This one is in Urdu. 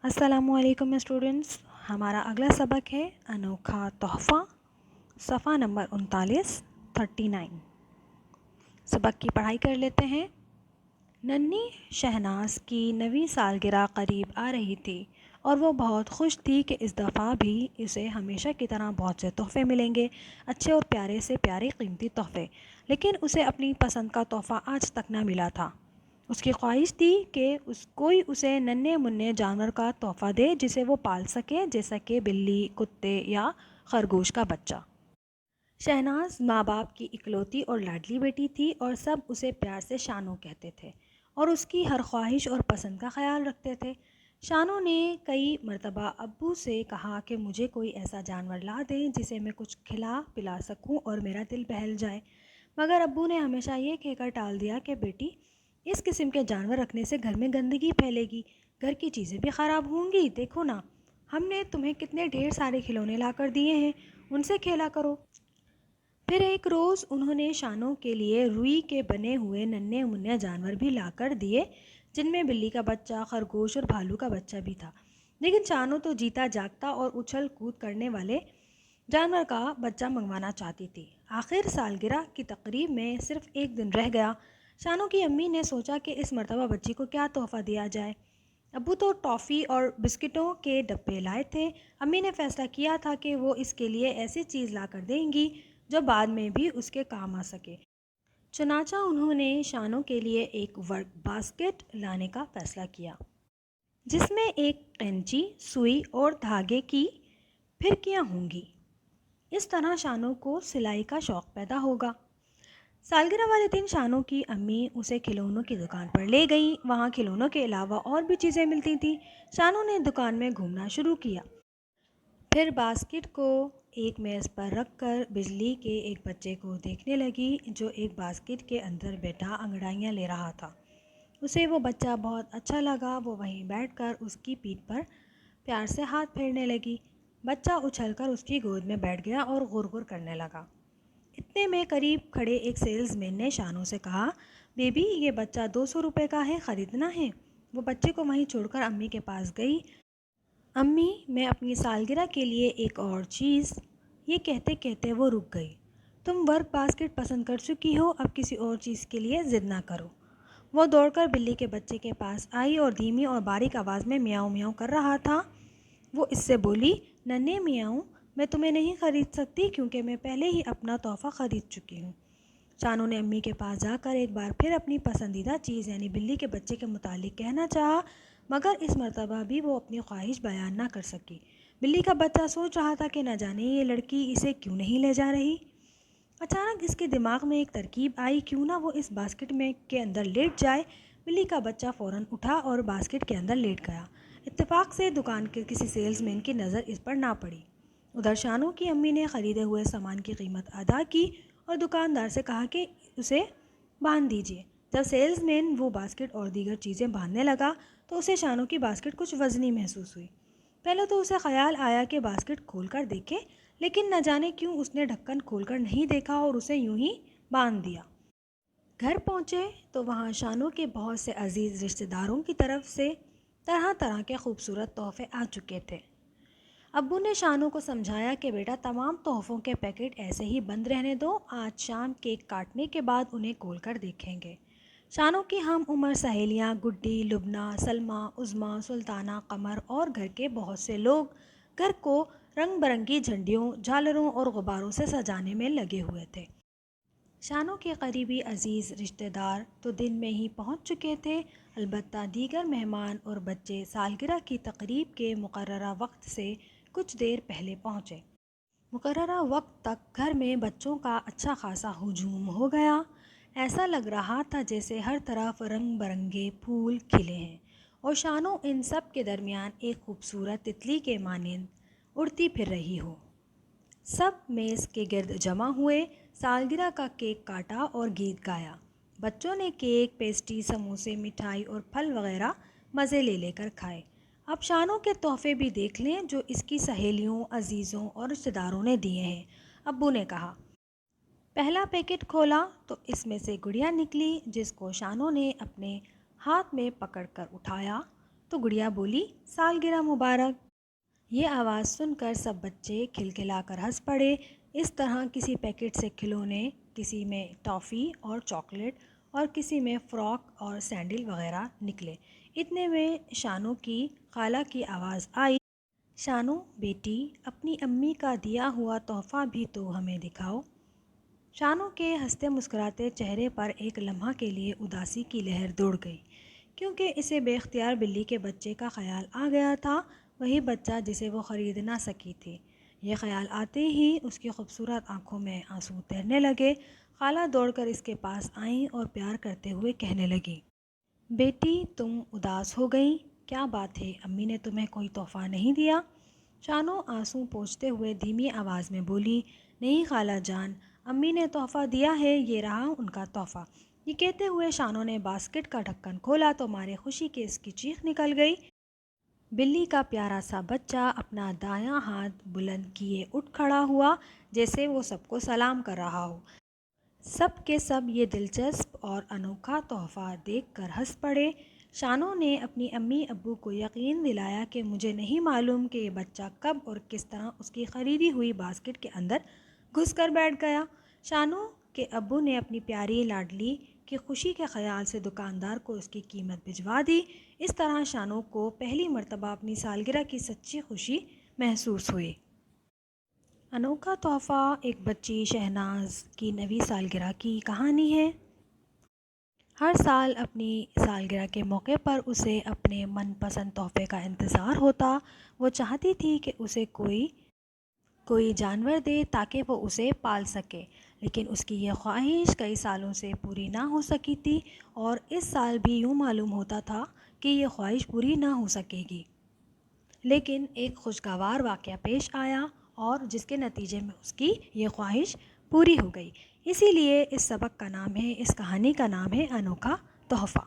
السلام علیکم اسٹوڈنٹس، ہمارا اگلا سبق ہے انوکھا تحفہ، صفحہ نمبر 39 سبق کی پڑھائی کر لیتے ہیں۔ ننھی شہناز کی 9ویں سالگرہ قریب آ رہی تھی اور وہ بہت خوش تھی کہ اس دفعہ بھی اسے ہمیشہ کی طرح بہت سے تحفے ملیں گے، اچھے اور پیارے سے پیارے قیمتی تحفے، لیکن اسے اپنی پسند کا تحفہ آج تک نہ ملا تھا۔ اس کی خواہش تھی کہ کوئی اسے ننھے منھے جانور کا تحفہ دے جسے وہ پال سکے، جیسا کہ بلی، کتے یا خرگوش کا بچہ۔ شہناز ماں باپ کی اکلوتی اور لاڈلی بیٹی تھی اور سب اسے پیار سے شانو کہتے تھے اور اس کی ہر خواہش اور پسند کا خیال رکھتے تھے۔ شانو نے کئی مرتبہ ابو سے کہا کہ مجھے کوئی ایسا جانور لا دیں جسے میں کچھ کھلا پلا سکوں اور میرا دل بہل جائے، مگر ابو نے ہمیشہ یہ کہہ کر ٹال دیا کہ بیٹی، اس قسم کے جانور رکھنے سے گھر میں گندگی پھیلے گی، گھر کی چیزیں بھی خراب ہوں گی۔ دیکھو نا، ہم نے تمہیں کتنے ڈھیر سارے کھلونے لا کر دیے ہیں، ان سے کھیلا کرو۔ پھر ایک روز انہوں نے شانو کے لیے روئی کے بنے ہوئے ننھے منھے جانور بھی لا کر دیے، جن میں بلی کا بچہ، خرگوش اور بھالو کا بچہ بھی تھا، لیکن شانو تو جیتا جاگتا اور اچھل کود کرنے والے جانور کا بچہ منگوانا چاہتی تھی۔ آخر سالگرہ کی تقریب میں صرف ایک دن رہ گیا۔ شانو کی امی نے سوچا کہ اس مرتبہ بچی کو کیا تحفہ دیا جائے۔ ابو تو ٹافی اور بسکٹوں کے ڈبے لائے تھے۔ امی نے فیصلہ کیا تھا کہ وہ اس کے لیے ایسی چیز لا کر دیں گی جو بعد میں بھی اس کے کام آ سکے۔ چنانچہ انہوں نے شانو کے لیے ایک ورک باسکٹ لانے کا فیصلہ کیا، جس میں ایک قینچی، سوئی اور دھاگے کی پھرکیاں ہوں گی۔ اس طرح شانو کو سلائی کا شوق پیدا ہوگا۔ سالگرہ والے دن شانو کی امی اسے کھلونوں کی دکان پر لے گئیں۔ وہاں کھلونوں کے علاوہ اور بھی چیزیں ملتی تھیں۔ شانو نے دکان میں گھومنا شروع کیا، پھر باسکٹ کو ایک میز پر رکھ کر بجلی کے ایک بچے کو دیکھنے لگی جو ایک باسکٹ کے اندر بیٹھا انگڑائیاں لے رہا تھا۔ اسے وہ بچہ بہت اچھا لگا۔ وہ وہیں بیٹھ کر اس کی پیٹھ پر پیار سے ہاتھ پھیرنے لگی۔ بچہ اچھل کر اس کی گود میں بیٹھ گیا اور غر غر کرنے لگا۔ اتنے میں قریب کھڑے ایک سیلز مین نے شانو سے کہا، بیبی، یہ بچہ 200 روپے کا ہے، خریدنا ہے؟ وہ بچے کو وہیں چھوڑ کر امی کے پاس گئی۔ امی، میں اپنی سالگرہ کے لیے ایک اور چیز، یہ کہتے کہتے وہ رک گئی۔ تم ورک باسکٹ پسند کر چکی ہو، اب کسی اور چیز کے لیے ضد نہ کرو۔ وہ دوڑ کر بلی کے بچے کے پاس آئی اور دھیمی اور باریک آواز میں میاؤں میاؤں کر رہا تھا۔ وہ اس سے بولی، ننھے میاؤں، میں تمہیں نہیں خرید سکتی کیونکہ میں پہلے ہی اپنا تحفہ خرید چکی ہوں۔ شانو نے امی کے پاس جا کر ایک بار پھر اپنی پسندیدہ چیز یعنی بلی کے بچے کے متعلق کہنا چاہا، مگر اس مرتبہ بھی وہ اپنی خواہش بیان نہ کر سکی۔ بلی کا بچہ سوچ رہا تھا کہ نہ جانے یہ لڑکی اسے کیوں نہیں لے جا رہی۔ اچانک اس کے دماغ میں ایک ترکیب آئی، کیوں نہ وہ اس باسکٹ میں کے اندر لیٹ جائے۔ بلی کا بچہ فوراً اٹھا اور باسکٹ کے اندر لیٹ گیا۔ اتفاق سے دکان کے کسی سیلز مین کی نظر اس پر نہ پڑی۔ ادھر شانو کی امی نے خریدے ہوئے سامان کی قیمت ادا کی اور دکاندار سے کہا کہ اسے باندھ دیجیے۔ جب سیلز مین وہ باسکٹ اور دیگر چیزیں باندھنے لگا تو اسے شانو کی باسکٹ کچھ وزنی محسوس ہوئی۔ پہلے تو اسے خیال آیا کہ باسکٹ کھول کر دیکھے، لیکن نہ جانے کیوں اس نے ڈھکن کھول کر نہیں دیکھا اور اسے یوں ہی باندھ دیا۔ گھر پہنچے تو وہاں شانو کے بہت سے عزیز رشتہ داروں کی طرف سے طرح طرح کے خوبصورت تحفے آ چکے تھے۔ ابو نے شانو کو سمجھایا کہ بیٹا، تمام تحفوں کے پیکٹ ایسے ہی بند رہنے دو، آج شام کیک کاٹنے کے بعد انہیں کھول کر دیکھیں گے۔ شانو کی ہم عمر سہیلیاں گڈی، لبنہ، سلمیٰ، عظمیٰ، سلطانہ، قمر اور گھر کے بہت سے لوگ گھر کو رنگ برنگی جھنڈیوں، جھالروں اور غباروں سے سجانے میں لگے ہوئے تھے۔ شانو کے قریبی عزیز رشتہ دار تو دن میں ہی پہنچ چکے تھے، البتہ دیگر مہمان اور بچے سالگرہ کی تقریب کے مقررہ وقت سے کچھ دیر پہلے پہنچے۔ مقررہ وقت تک گھر میں بچوں کا اچھا خاصا ہجوم ہو گیا۔ ایسا لگ رہا تھا جیسے ہر طرف رنگ برنگے پھول کھلے ہیں اور شانو ان سب کے درمیان ایک خوبصورت تتلی کے مانند اڑتی پھر رہی ہو۔ سب میز کے گرد جمع ہوئے، سالگرہ کا کیک کاٹا اور گیت گایا۔ بچوں نے کیک، پیسٹری، سموسے، مٹھائی اور پھل وغیرہ مزے لے لے کر کھائے۔ اب شانو کے تحفے بھی دیکھ لیں جو اس کی سہیلیوں، عزیزوں اور رشتہ داروں نے دیے ہیں، ابو نے کہا۔ پہلا پیکٹ کھولا تو اس میں سے گڑیا نکلی، جس کو شانو نے اپنے ہاتھ میں پکڑ کر اٹھایا تو گڑیا بولی سالگرہ مبارک۔ یہ آواز سن کر سب بچے کھلکھلا کر ہنس پڑے۔ اس طرح کسی پیکٹ سے کھلونے، کسی میں ٹافی اور چاکلیٹ اور کسی میں فراک اور سینڈل وغیرہ نکلے۔ اتنے میں شانو کی خالہ کی آواز آئی، شانو بیٹی، اپنی امی کا دیا ہوا تحفہ بھی تو ہمیں دکھاؤ۔ شانو کے ہنستے مسکراتے چہرے پر ایک لمحہ کے لیے اداسی کی لہر دوڑ گئی، کیونکہ اسے بے اختیار بلی کے بچے کا خیال آ گیا تھا، وہی بچہ جسے وہ خرید نہ سکی تھی۔ یہ خیال آتے ہی اس کی خوبصورت آنکھوں میں آنسو تیرنے لگے۔ خالہ دوڑ کر اس کے پاس آئیں اور پیار کرتے ہوئے کہنے لگیں، بیٹی تم اداس ہو گئیں، کیا بات ہے، امی نے تمہیں کوئی تحفہ نہیں دیا؟ شانو آنسو پوچھتے ہوئے دھیمی آواز میں بولی، نہیں خالہ جان، امی نے تحفہ دیا ہے، یہ رہا ان کا تحفہ۔ یہ کہتے ہوئے شانو نے باسکٹ کا ڈھکن کھولا تو مارے خوشی کے اس کی چیخ نکل گئی۔ بلی کا پیارا سا بچہ اپنا دایاں ہاتھ بلند کیے اٹھ کھڑا ہوا، جیسے وہ سب کو سلام کر رہا ہو۔ سب کے سب یہ دلچسپ اور انوکھا تحفہ دیکھ کر ہنس پڑے۔ شانو نے اپنی امی ابو کو یقین دلایا کہ مجھے نہیں معلوم کہ یہ بچہ کب اور کس طرح اس کی خریدی ہوئی باسکٹ کے اندر گھس کر بیٹھ گیا۔ شانو کے ابو نے اپنی پیاری لاڈلی کی خوشی کے خیال سے دکاندار کو اس کی قیمت بھجوا دی۔ اس طرح شانو کو پہلی مرتبہ اپنی سالگرہ کی سچی خوشی محسوس ہوئی۔ انوکھا تحفہ ایک بچی شہناز کی 9ویں سالگرہ کی کہانی ہے۔ ہر سال اپنی سالگرہ کے موقع پر اسے اپنے من پسند تحفے کا انتظار ہوتا۔ وہ چاہتی تھی کہ اسے کوئی جانور دے تاکہ وہ اسے پال سکے، لیکن اس کی یہ خواہش کئی سالوں سے پوری نہ ہو سکی تھی، اور اس سال بھی یوں معلوم ہوتا تھا کہ یہ خواہش پوری نہ ہو سکے گی۔ لیکن ایک خوشگوار واقعہ پیش آیا اور جس کے نتیجے میں اس کی یہ خواہش پوری ہو گئی۔ اسی لیے اس سبق کا نام ہے، اس کہانی کا نام ہے انوکھا تحفہ۔